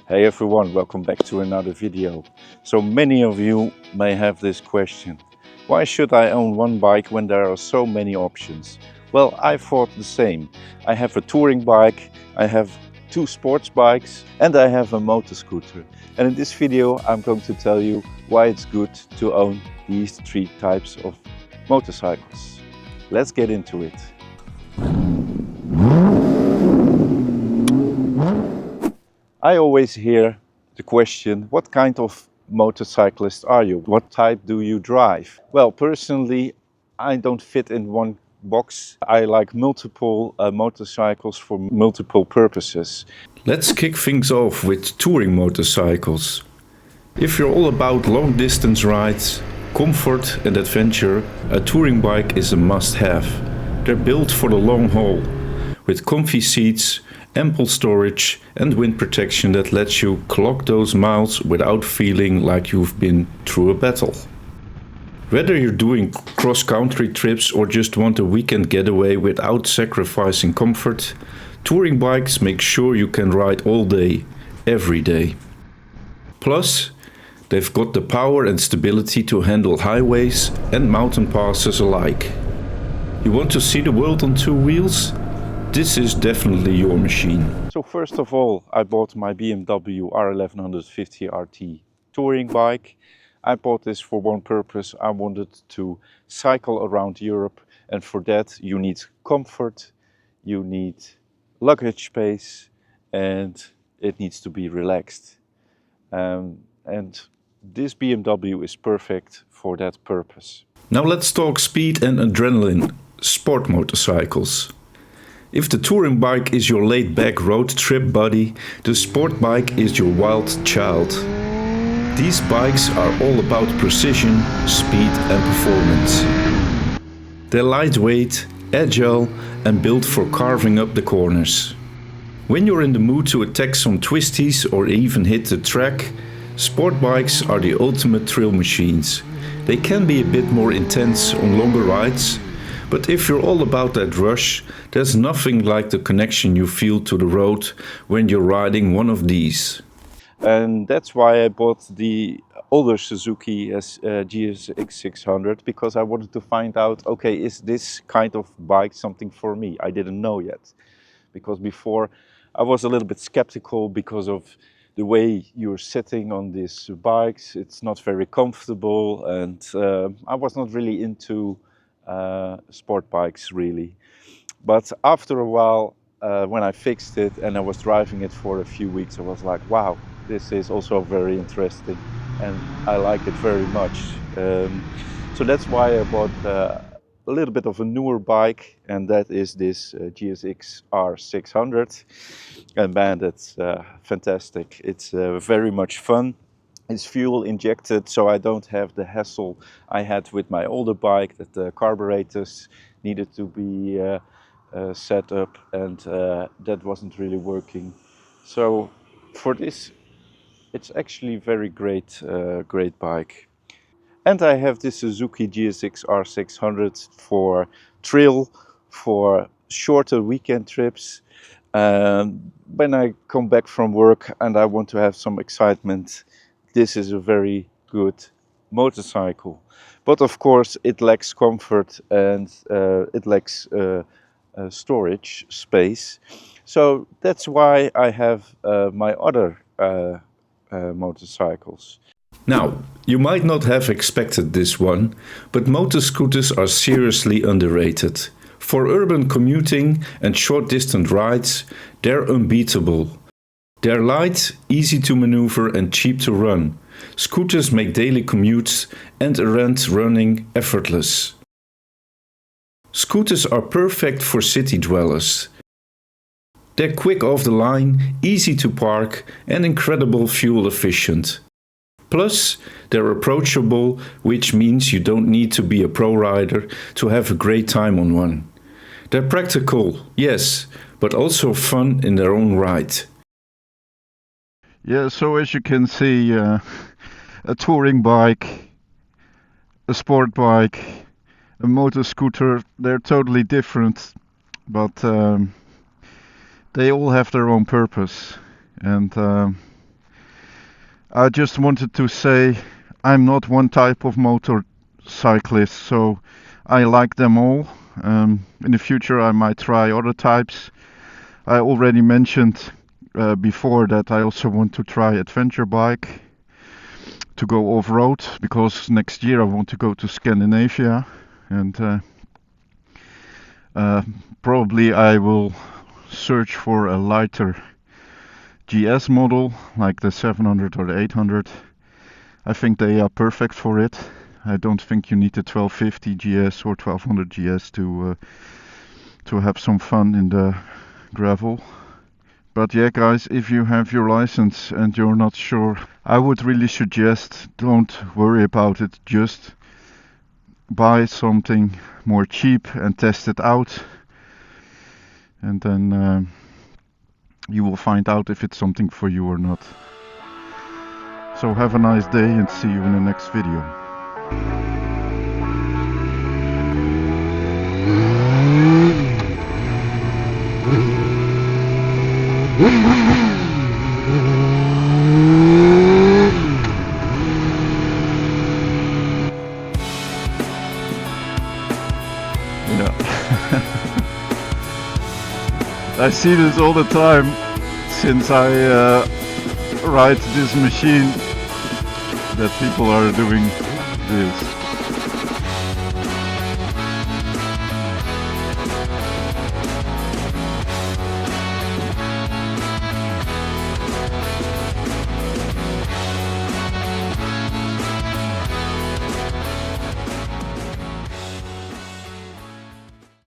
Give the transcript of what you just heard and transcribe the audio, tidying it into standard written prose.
Hey everyone, welcome back to another video. So many of you may have this question. Why should I own one bike when there are so many options? Well, I thought the same. I have a touring bike, I have two sports bikes and I have a motor scooter. And in this video I'm going to tell you why it's good to own these three types of motorcycles. Let's get into it. I always hear the question, what kind of motorcyclist are you? What type do you drive? Well, personally, I don't fit in one box. I like multiple motorcycles for multiple purposes. Let's kick things off with touring motorcycles. If you're all about long distance rides, comfort and adventure, a touring bike is a must-have. They're built for the long haul, with comfy seats, ample storage and wind protection that lets you clock those miles without feeling like you've been through a battle. Whether you're doing cross-country trips or just want a weekend getaway without sacrificing comfort, touring bikes make sure you can ride all day, every day. Plus, they've got the power and stability to handle highways and mountain passes alike. You want to see the world on two wheels? This is definitely your machine. So first of all, I bought my BMW R1150RT touring bike. I bought this for one purpose. I wanted to cycle around Europe, and for that you need comfort, you need luggage space, and it needs to be relaxed. And this BMW is perfect for that purpose. Now let's talk speed and adrenaline, sport motorcycles. If the touring bike is your laid-back road trip buddy, the sport bike is your wild child. These bikes are all about precision, speed and performance. They're lightweight, agile and built for carving up the corners. When you're in the mood to attack some twisties or even hit the track, sport bikes are the ultimate thrill machines. They can be a bit more intense on longer rides, but if you're all about that rush, there's nothing like the connection you feel to the road when you're riding one of these. And that's why I bought the older Suzuki GSXR600, because I wanted to find out, okay, is this kind of bike something for me? I didn't know yet, because before I was a little bit skeptical because of the way you're sitting on these bikes. It's not very comfortable, and I was not really into sport bikes really. But after a while, when I fixed it and I was driving it for a few weeks, I was like, wow, this is also very interesting and I like it very much. So that's why I bought a little bit of a newer bike, and that is this GSXR600. And man, that's fantastic. It's very much fun. It's fuel injected, so I don't have the hassle I had with my older bike, that the carburetors needed to be set up, and that wasn't really working. So for this, it's actually very great bike. And I have this Suzuki GSXR600 for trail, for shorter weekend trips. When I come back from work and I want to have some excitement, this is a very good motorcycle. But of course it lacks comfort and it lacks storage space. So that's why I have my other motorcycles. Now, you might not have expected this one, but motor scooters are seriously underrated. For urban commuting and short distance rides, they're unbeatable. They're light, easy to maneuver and cheap to run. Scooters make daily commutes and errand running effortless. Scooters are perfect for city dwellers. They're quick off the line, easy to park and incredible fuel efficient. Plus, they're approachable, which means you don't need to be a pro rider to have a great time on one. They're practical, yes, but also fun in their own right. Yeah, so as you can see, a touring bike, a sport bike, a motor scooter, they're totally different, but they all have their own purpose. And I just wanted to say I'm not one type of motorcyclist, so I like them all. In the future I might try other types. I already mentioned before that I also want to try adventure bike to go off-road, because next year I want to go to Scandinavia, and probably I will search for a lighter GS model like the 700 or the 800. I think they are perfect for it. I don't think you need a 1250 GS or 1200 GS to have some fun in the gravel. But yeah, guys, if you have your license and you're not sure, I would really suggest don't worry about it. Just buy something more cheap and test it out, and then you will find out if it's something for you or not. So have a nice day and see you in the next video. Yeah. I see this all the time since I ride this machine, that people are doing this.